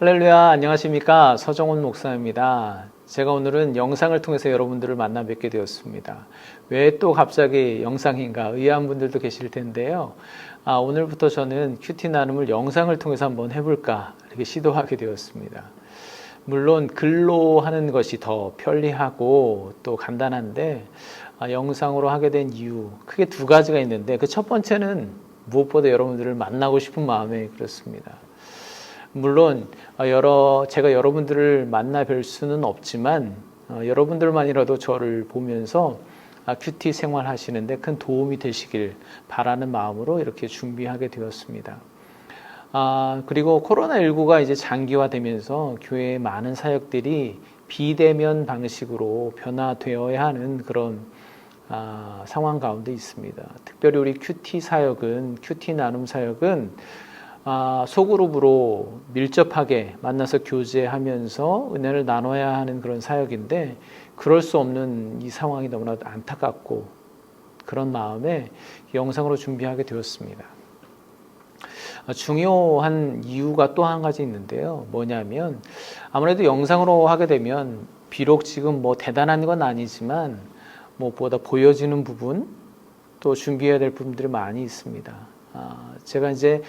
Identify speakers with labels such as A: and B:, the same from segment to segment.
A: 할렐루야, 안녕하십니까. 서정훈 목사입니다. 제가 오늘은 영상을 통해서 여러분들을 만나 뵙게 되었습니다. 왜 또 갑자기 영상인가 의아한 분들도 계실 텐데요. 오늘부터 저는 큐티 나눔을 영상을 통해서 한번 해볼까 이렇게 시도하게 되었습니다. 물론 글로 하는 것이 더 편리하고 또 간단한데 영상으로 하게 된 이유 크게 두 가지가 있는데 그 첫 번째는 무엇보다 여러분들을 만나고 싶은 마음에 그렇습니다. 물론 제가 여러분들을 만나 뵐 수는 없지만 여러분들만이라도 저를 보면서 큐티 생활 하시는데 큰 도움이 되시길 바라는 마음으로 이렇게 준비하게 되었습니다. 그리고 코로나19가 이제 장기화되면서 교회의 많은 사역들이 비대면 방식으로 변화되어야 하는 그런 상황 가운데 있습니다. 특별히 우리 큐티 나눔 사역은 소그룹으로 밀접하게 만나서 교제하면서 은혜를 나눠야 하는 그런 사역인데 그럴 수 없는 이 상황이 너무나 안타깝고 그런 마음에 영상으로 준비하게 되었습니다. 중요한 이유가 또 한 가지 있는데요. 뭐냐면 아무래도 영상으로 하게 되면 비록 지금 뭐 대단한 건 아니지만 무엇보다 보여지는 부분 또 준비해야 될 부분들이 많이 있습니다. 제가 이제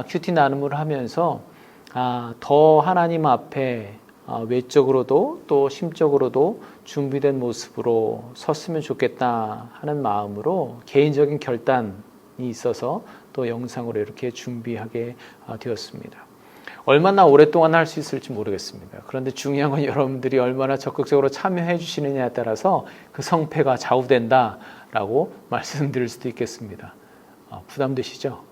A: 큐티 나눔을 하면서 더 하나님 앞에 외적으로도 또 심적으로도 준비된 모습으로 섰으면 좋겠다 하는 마음으로 개인적인 결단이 있어서 또 영상으로 이렇게 준비하게 되었습니다. 얼마나 오랫동안 할 수 있을지 모르겠습니다. 그런데 중요한 건 여러분들이 얼마나 적극적으로 참여해 주시느냐에 따라서 그 성패가 좌우된다라고 말씀드릴 수도 있겠습니다. 부담되시죠?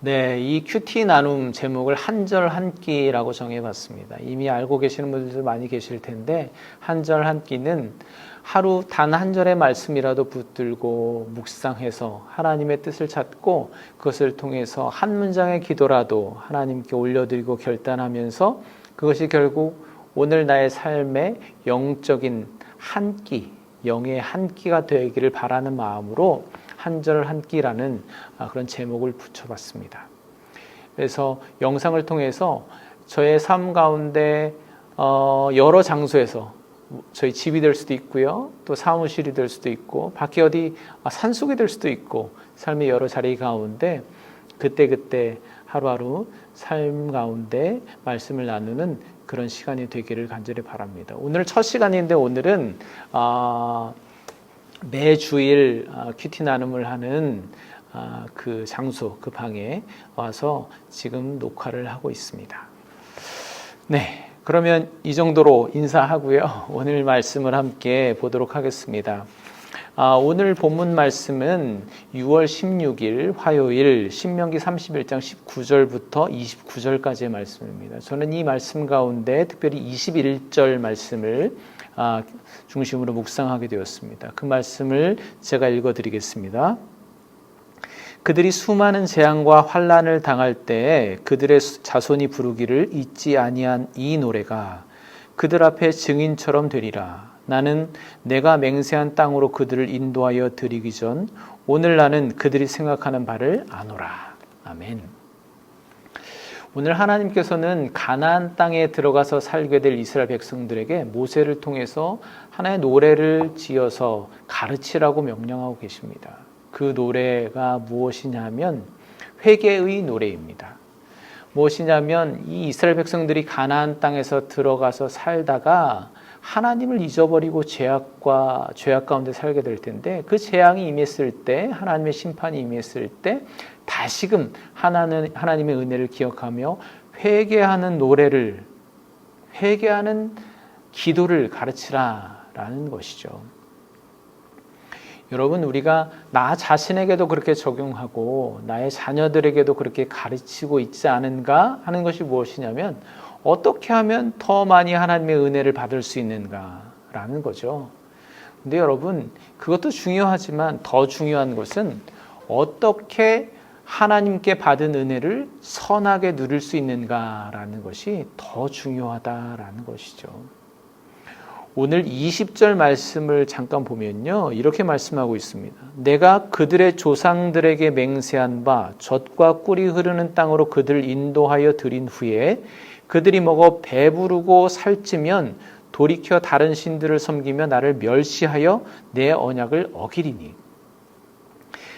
A: 네, 이 큐티 나눔 제목을 한 절 한 끼라고 정해봤습니다. 이미 알고 계시는 분들도 많이 계실 텐데 한 절 한 끼는 하루 단 한 절의 말씀이라도 붙들고 묵상해서 하나님의 뜻을 찾고 그것을 통해서 한 문장의 기도라도 하나님께 올려드리고 결단하면서 그것이 결국 오늘 나의 삶의 영적인 한 끼, 영의 한 끼가 되기를 바라는 마음으로 한 절 한 끼라는 그런 제목을 붙여봤습니다. 그래서 영상을 통해서 저의 삶 가운데 여러 장소에서 저희 집이 될 수도 있고요. 또 사무실이 될 수도 있고 밖에 어디 산속이 될 수도 있고 삶의 여러 자리 가운데 그때그때 하루하루 삶 가운데 말씀을 나누는 그런 시간이 되기를 간절히 바랍니다. 오늘 첫 시간인데 오늘은 매주일 큐티 나눔을 하는 그 장소, 그 방에 와서 지금 녹화를 하고 있습니다. 네, 그러면 이 정도로 인사하고요. 오늘 말씀을 함께 보도록 하겠습니다. 오늘 본문 말씀은 6월 16일 화요일 신명기 31장 19절부터 29절까지의 말씀입니다. 저는 이 말씀 가운데 특별히 21절 말씀을 중심으로 묵상하게 되었습니다. 그 말씀을 제가 읽어드리겠습니다. 그들이 수많은 재앙과 환난을 당할 때에 그들의 자손이 부르기를 잊지 아니한 이 노래가 그들 앞에 증인처럼 되리라. 나는 내가 맹세한 땅으로 그들을 인도하여 드리기 전 오늘 나는 그들이 생각하는 바를 아노라. 아멘. 오늘 하나님께서는 가나안 땅에 들어가서 살게 될 이스라엘 백성들에게 모세를 통해서 하나의 노래를 지어서 가르치라고 명령하고 계십니다. 그 노래가 무엇이냐면 회개의 노래입니다. 무엇이냐면 이 이스라엘 백성들이 가나안 땅에서 들어가서 살다가 하나님을 잊어버리고 죄악 가운데 살게 될 텐데 그 재앙이 임했을 때 하나님의 심판이 임했을 때 다시금 하나님의 은혜를 기억하며 회개하는 노래를 회개하는 기도를 가르치라라는 것이죠. 여러분 우리가 나 자신에게도 그렇게 적용하고 나의 자녀들에게도 그렇게 가르치고 있지 않은가 하는 것이 무엇이냐면 어떻게 하면 더 많이 하나님의 은혜를 받을 수 있는가라는 거죠. 근데 여러분 그것도 중요하지만 더 중요한 것은 어떻게 하나님께 받은 은혜를 선하게 누릴 수 있는가라는 것이 더 중요하다라는 것이죠. 오늘 20절 말씀을 잠깐 보면요, 이렇게 말씀하고 있습니다. 내가 그들의 조상들에게 맹세한 바 젖과 꿀이 흐르는 땅으로 그들을 인도하여 들인 후에 그들이 먹어 배부르고 살찌면 돌이켜 다른 신들을 섬기며 나를 멸시하여 내 언약을 어기리니.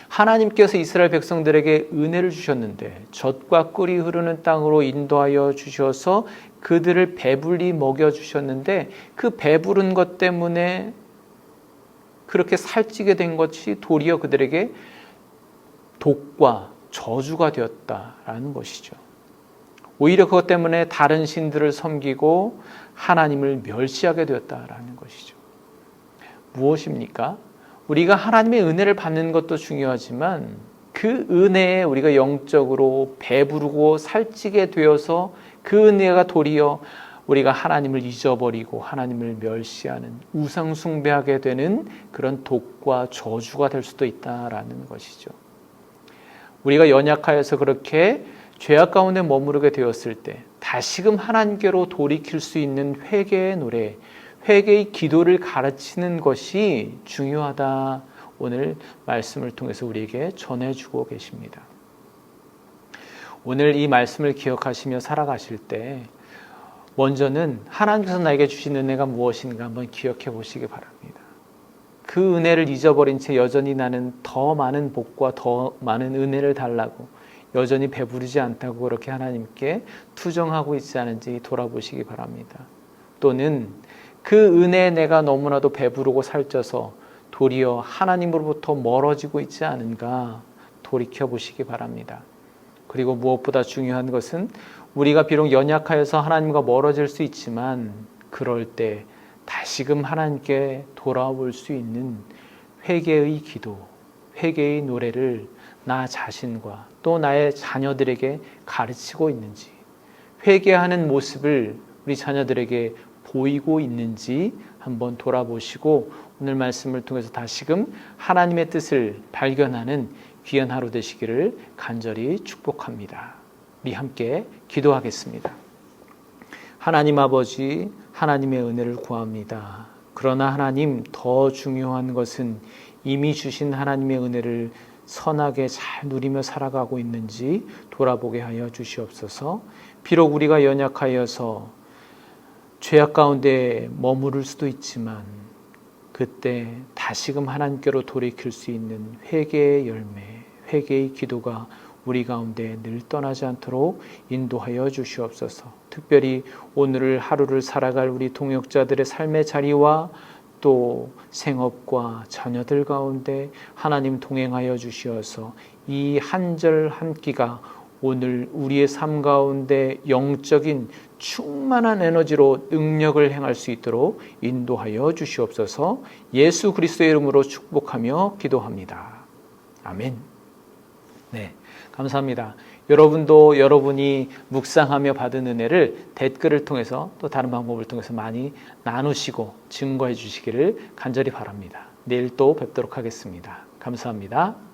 A: 하나님께서 이스라엘 백성들에게 은혜를 주셨는데 젖과 꿀이 흐르는 땅으로 인도하여 주셔서 그들을 배불리 먹여주셨는데 그 배부른 것 때문에 그렇게 살찌게 된 것이 도리어 그들에게 독과 저주가 되었다라는 것이죠. 오히려 그것 때문에 다른 신들을 섬기고 하나님을 멸시하게 되었다라는 것이죠. 무엇입니까? 우리가 하나님의 은혜를 받는 것도 중요하지만 그 은혜에 우리가 영적으로 배부르고 살찌게 되어서 그 은혜가 도리어 우리가 하나님을 잊어버리고 하나님을 멸시하는 우상 숭배하게 되는 그런 독과 저주가 될 수도 있다라는 것이죠. 우리가 연약하여서 그렇게 죄악 가운데 머무르게 되었을 때 다시금 하나님께로 돌이킬 수 있는 회개의 노래, 회개의 기도를 가르치는 것이 중요하다. 오늘 말씀을 통해서 우리에게 전해주고 계십니다. 오늘 이 말씀을 기억하시며 살아가실 때 먼저는 하나님께서 나에게 주신 은혜가 무엇인가 한번 기억해 보시기 바랍니다. 그 은혜를 잊어버린 채 여전히 나는 더 많은 복과 더 많은 은혜를 달라고 여전히 배부르지 않다고 그렇게 하나님께 투정하고 있지 않은지 돌아보시기 바랍니다. 또는 그 은혜에 내가 너무나도 배부르고 살쪄서 도리어 하나님으로부터 멀어지고 있지 않은가 돌이켜보시기 바랍니다. 그리고 무엇보다 중요한 것은 우리가 비록 연약하여서 하나님과 멀어질 수 있지만 그럴 때 다시금 하나님께 돌아올 수 있는 회개의 기도, 회개의 노래를 나 자신과 또 나의 자녀들에게 가르치고 있는지, 회개하는 모습을 우리 자녀들에게 보이고 있는지 한번 돌아보시고 오늘 말씀을 통해서 다시금 하나님의 뜻을 발견하는 귀한 하루 되시기를 간절히 축복합니다. 우리 함께 기도하겠습니다. 하나님 아버지, 하나님의 은혜를 구합니다. 그러나 하나님, 더 중요한 것은 이미 주신 하나님의 은혜를 선하게 잘 누리며 살아가고 있는지 돌아보게 하여 주시옵소서. 비록 우리가 연약하여서 죄악 가운데 머무를 수도 있지만 그때 다시금 하나님께로 돌이킬 수 있는 회개의 열매, 회개의 기도가 우리 가운데 늘 떠나지 않도록 인도하여 주시옵소서. 특별히 오늘 하루를 살아갈 우리 동역자들의 삶의 자리와 또 생업과 자녀들 가운데 하나님 동행하여 주시어서 이 한 절 한 끼가 오늘 우리의 삶 가운데 영적인 충만한 에너지로 능력을 행할 수 있도록 인도하여 주시옵소서. 예수 그리스도의 이름으로 축복하며 기도합니다. 아멘. 네, 감사합니다. 여러분도 여러분이 묵상하며 받은 은혜를 댓글을 통해서 또 다른 방법을 통해서 많이 나누시고 증거해 주시기를 간절히 바랍니다. 내일 또 뵙도록 하겠습니다. 감사합니다.